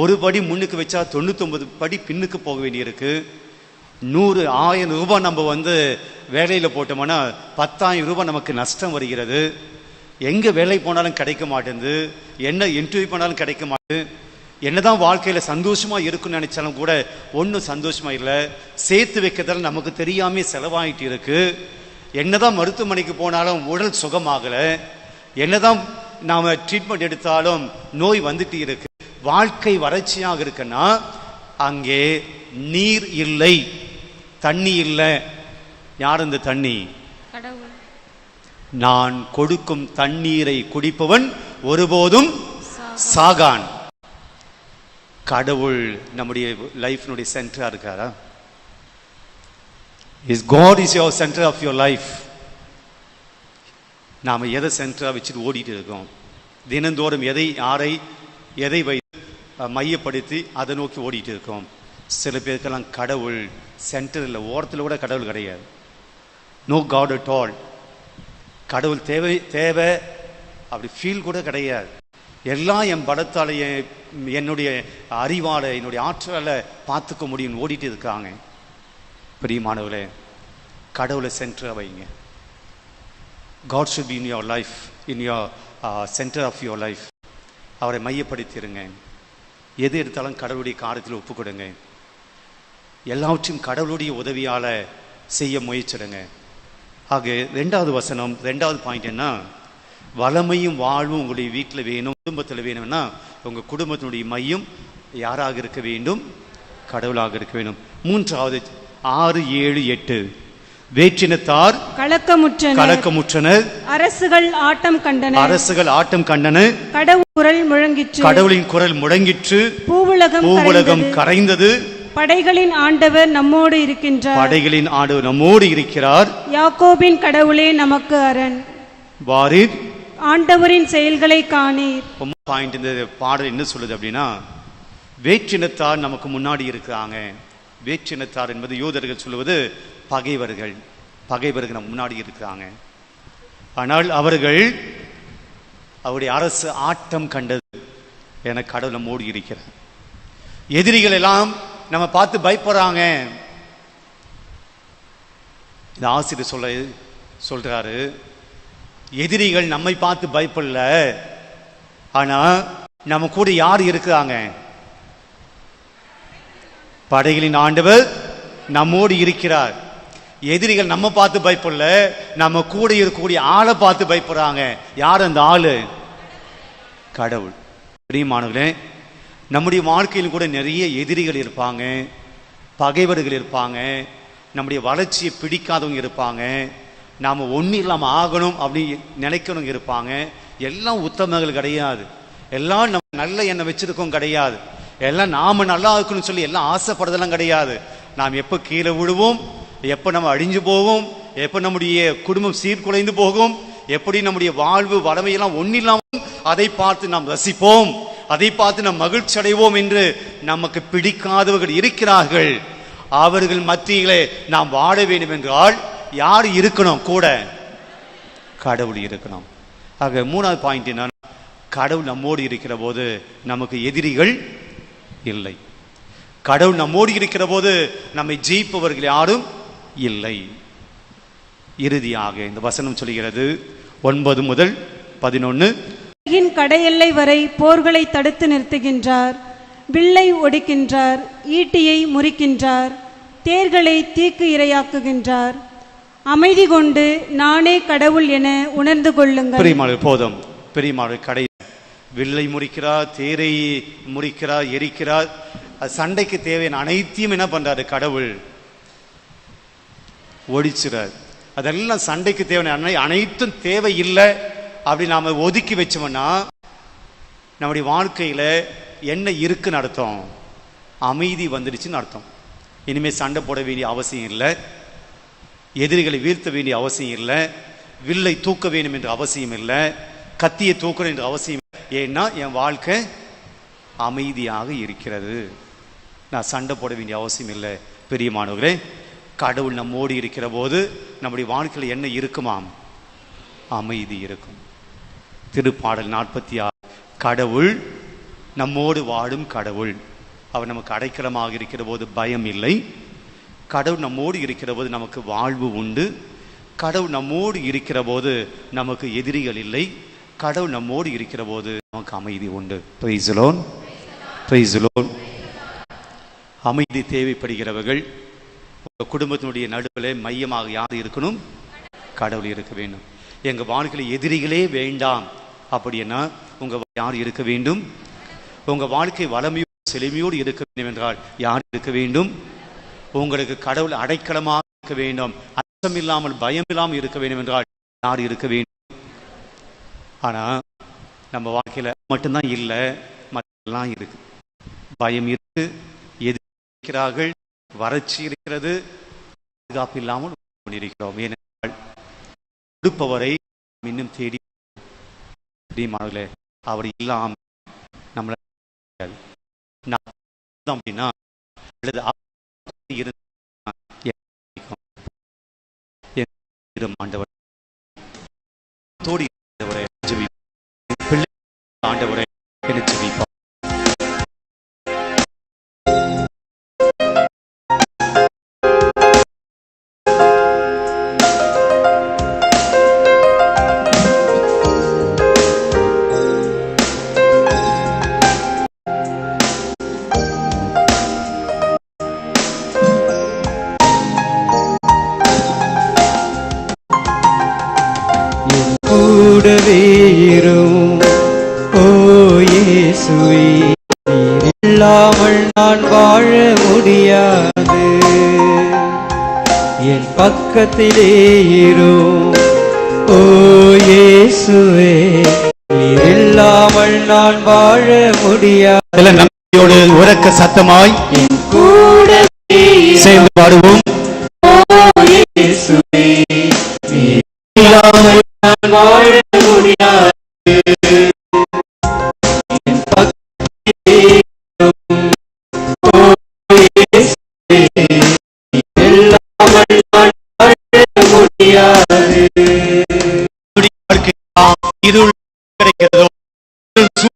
ஒரு படி முன்னுக்கு வச்சா 99 படி பின்னுக்கு போக வேண்டியிருக்கு. 100,000 ரூபாய் நம்ம வேலையில் போட்டோம்னா 10,000 ரூபாய் நமக்கு நஷ்டம் வருகிறது. எங்கே வேலை போனாலும் கிடைக்க மாட்டேங்குது, என்ன இன்டர்வியூ பண்ணாலும் கிடைக்க மாட்டேங்குது. என்னதான் வாழ்க்கையில் சந்தோஷமாக இருக்குன்னு நினைச்சாலும் கூட ஒன்றும் சந்தோஷமாக இல்லை. சேர்த்து வைக்கிறதால நமக்கு தெரியாமல் செலவாயிட்டு இருக்கு. என்னதான் மருத்துவமனைக்கு போனாலும் உடல் சுகமாகலை, என்னதான் நாம் ட்ரீட்மெண்ட் எடுத்தாலும் நோய் வந்துட்டு இருக்கு. வாழ்க்கை வறட்சியாக இருக்குன்னா அங்கே நீர் இல்லை, தண்ணி இல்லை. யார் இந்த தண்ணி? கடவுள். நான் கொடுக்கும் தண்ணீரை குடிப்பவன் ஒருபோதும் சாகான். கடவுள் நம்முடைய லைஃப்னுடைய சென்டரா இருக்காரா? Is God is your centre of your life. நாம் எதை சென்டராக வச்சுட்டு ஓடிட்டு இருக்கோம்? தினந்தோறும் எதை மையப்படுத்தி அதை நோக்கி ஓடிட்டு இருக்கோம். சில பேருக்கெல்லாம் கடவுள் சென்டர் இல்லை, ஓரத்தில் கூட கடவுள் கிடையாது. No God at all. கடவுள் தேவை அப்படி ஃபீல் கூட கிடையாது. எல்லாம் என் பலத்தால், என்னுடைய அறிவால், என்னுடைய ஆற்றலை பார்த்துக்க முடியும் ஓடிட்டு இருக்காங்க. பிரியமானவர்களே, கடவுளை சென்டராக வைங்க. God should be in your life, in your center of your life. அவரை மையப்படுத்திடுங்க. எது எடுத்தாலும் கடவுளுடைய காரியத்தில் ஒப்பு கொடுங்க. எல்லாவற்றையும் கடவுளுடைய உதவியால் செய்ய முயற்சிடுங்க. ஆக 2வது வசனம், 2வது பாயிண்ட் என்ன? வளமையும் வாழ்வும் உங்களுடைய வீட்டில் வேணும், குடும்பத்தில் வேணும்னா உங்கள் குடும்பத்தினுடைய மையம் யாராக இருக்க வேண்டும்? கடவுளாக இருக்க வேண்டும். 3வது 6, 7, 8 வேற்றினத்தார் கலக்கமுற்றனர், அரசுகள் ஆட்டம் கண்டன, கடவுளின் குரல் முழங்கிற்று, பூவுலகம் கரைந்தது, படைகளின் ஆண்டவர் நம்மோடு இருக்கிறார், யாக்கோபின் கடவுளே நமக்கு அரண். வாரீர், ஆண்டவரின் செயல்களை காணீர். பாயிண்ட் இந்த பாடல் என்ன சொல்லுது அப்படின்னா, வேற்றினத்தார் நமக்கு முன்னாடி இருக்கிறாங்க. வேற்றினத்தார் என்பது யூதர்கள் சொல்லுவது பகைவர்கள் நம்ம முன்னாடி இருக்கிறாங்க. ஆனால் அவருடைய அரசு ஆட்டம் கண்டது என கடவுள் நம்மோடு இருக்கிறார். எதிரிகள் எல்லாம் நம்ம பார்த்து பயப்படுறாங்க. இந்த ஆசிரியர் சொல்றாரு, எதிரிகள் நம்மை பார்த்து பயப்படல, ஆனா நம்ம கூட யார் இருக்கிறாங்க? படைகளின் ஆண்டவர் நம்மோடு இருக்கிறார். எதிரிகள் நம்ம பார்த்து பயப்படல, நம்ம கூட இருக்கக்கூடிய ஆளை பார்த்து பயப்படுறாங்க. யார் அந்த ஆளு? கடவுள். பிரியமானவர்களே, நம்முடைய வாழ்க்கையில் கூட நிறைய எதிரிகள் இருப்பாங்க, பகைவர்கள் இருப்பாங்க, நம்முடைய வளர்ச்சியை பிடிக்காதவங்க இருப்பாங்க, நாம் ஒன்றும் இல்லாமல் ஆகணும் அப்படின்னு நினைக்கணும் இருப்பாங்க. எல்லாம் உத்தமங்கள் கிடையாது, எல்லாம் நம்ம நல்ல எண்ணம் வச்சிருக்கோம் கிடையாது, எல்லாம் நாம் நல்லா இருக்கணும்னு சொல்லி எல்லாம் ஆசைப்படுறதெல்லாம் கிடையாது. நாம் எப்போ கீழே விடுவோம், எப்போ நம்ம அழிஞ்சு போவோம், எப்போ நம்முடைய குடும்பம் சீர்குலைந்து போகும், எப்படி நம்முடைய வாழ்வு வளமையெல்லாம் ஒன்றும் இல்லாமல் அதை பார்த்து நாம் ரசிப்போம், அதை பார்த்து நாம் மகிழ்ச்சி அடைவோம் என்று நமக்கு பிடிக்காதவர்கள் இருக்கிறார்கள். அவர்கள் மத்தியிலே நாம் வாழ வேண்டும் என்றால் யார் இருக்கணும்? கூட கடவுள் இருக்கணும். ஆக 3வது பாயிண்ட் என்ன? கடவுள் நம்மோடு இருக்கிற போது நமக்கு எதிரிகள் இல்லை. கடவுள் நம்மோடு இருக்கிற போது நம்மை ஜெயிப்பவர்கள் யாரும் இல்லை. இறுதியாக இந்த வசனம் சொல்கிறது 9 முதல் 11, கடையெல்லை வரை போர்களை தடுத்து நிறுத்துகின்றார், வில்லை ஒடிக்கின்றார், ஈட்டியை முறிக்கின்றார், தேர்களை தீக்கு இரையாக்குகின்றார். அமைதி கொண்டு நானே கடவுள் என உணர்ந்து கொள்ளுங்கள். பெரியமாள் போதும். பெரியமாள் கடை வில்லை முறிக்கிறார், தேரை முறிக்கிறார், எரிக்கிறார். சண்டைக்கு தேவையான அனைத்தையும் என்ன பண்றாரு? கடவுள் ஒடிச்சுறார். அதெல்லாம் சண்டைக்கு தேவையான அனைத்தும் தேவையில்லை அப்படி நாம ஒதுக்கி வச்சோம்னா நம்முடைய வாழ்க்கையில என்ன இருக்குன்னு அர்த்தம்? அமைதி வந்துடுச்சுன்னு அர்த்தம். இனிமேல் சண்டை போட வேண்டிய அவசியம் இல்லை, எதிரிகளை வீழ்த்த வேண்டிய அவசியம் இல்லை, வில்லை தூக்க வேண்டும் என்ற அவசியம் இல்லை, கத்தியை தூக்கணும் என்ற அவசியம். ஏன்னா என் வாழ்க்கை அமைதியாக இருக்கிறது, நான் சண்டை போட வேண்டிய அவசியம் இல்லை. பெரியமானவர்களே, கடவுள் நம்மோடு இருக்கிற போது நம்முடைய வாழ்க்கையில் என்ன இருக்குமாம்? அமைதி இருக்கும். திருப்பாடல் 46. கடவுள் நம்மோடு வாழும் கடவுள். அவர் நமக்கு அடைக்கலமாக இருக்கிற போது பயம் இல்லை. கடவுள் நம்மோடு இருக்கிற போது நமக்கு வாழ்வு உண்டு. கடவுள் நம்மோடு இருக்கிற போது நமக்கு எதிரிகள் இல்லை. கடவுள் நம்மோடு இருக்கிற போது நமக்கு அமைதி உண்டு. Praise the Lord, praise the Lord. அமைதி தேவைப்படுகிறவர்கள், உங்கள் குடும்பத்தினுடைய நடுவில் மையமாக யார் இருக்கணும்? கடவுள் இருக்க வேண்டும். எங்கள் வாழ்க்கையில் எதிரிகளே வேண்டாம் அப்படின்னா உங்கள் யார் இருக்க வேண்டும்? உங்கள் வாழ்க்கை வளமையோடு செழுமையோடு இருக்க வேண்டும் என்றால் யார் இருக்க வேண்டும்? உங்களுக்கு கடவுள் அடைக்கலமாக இருக்க வேண்டும், அச்சம் இல்லாமல் பயம் இல்லாமல் இருக்க வேண்டும் என்றால் யார் இருக்க வேண்டும்? ஆனால் நம்ம வாழ்க்கையில் மட்டும்தான் இல்லை, மற்றெல்லாம் இருக்கு. பயம் இருக்கு, எதிர்க்கிறார்கள், வறட்சி இருக்கிறது, பாதுகாப்பு இல்லாமல் இருக்கிறோம். ஏனென்றால் கொடுப்பவரை இன்னும் தேடி மாணவர்களே, அவர் இல்லாமல் நம்மள அப்படின்னா ஆண்டவர் தோடி ஆண்டவரை ஜெபிப்பார். கூடவே இரும் ஓ இயேசுவே, நீர் இல்லாமல் நான் வாழ முடியாது. என் பக்கத்திலே இரும் ஓ இயேசுவே, நீர் இல்லாமல் நான் வாழ முடியாது. நம்பிக்கையோடு உரக்க சத்தமாய் என் கூடவே சேர்ந்து பாடுவோம். ஓ இயேசுவே, நீர் இல்லாமல் நான் வாழ முடியாது. என் பக்கத்திலே இரும் ஓ இயேசுவே, நீர் இல்லாமல் நான் வாழ முடியாது. இருள் கிடைக்கிறதோ, கிடைக்கிறதோ,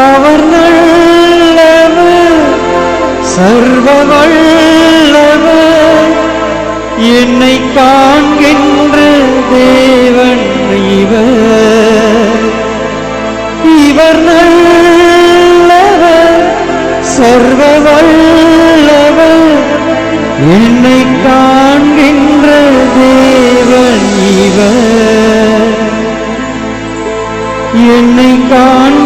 அவர் நல்லவர், சர்வ வல்லவர், என்னை காண்கின்ற தேவன் இவர். இவர் நல்லவர், சர்வ வல்லவர், என்னை காண்கின்ற தேவன் இவர். என்னை காண்கின்ற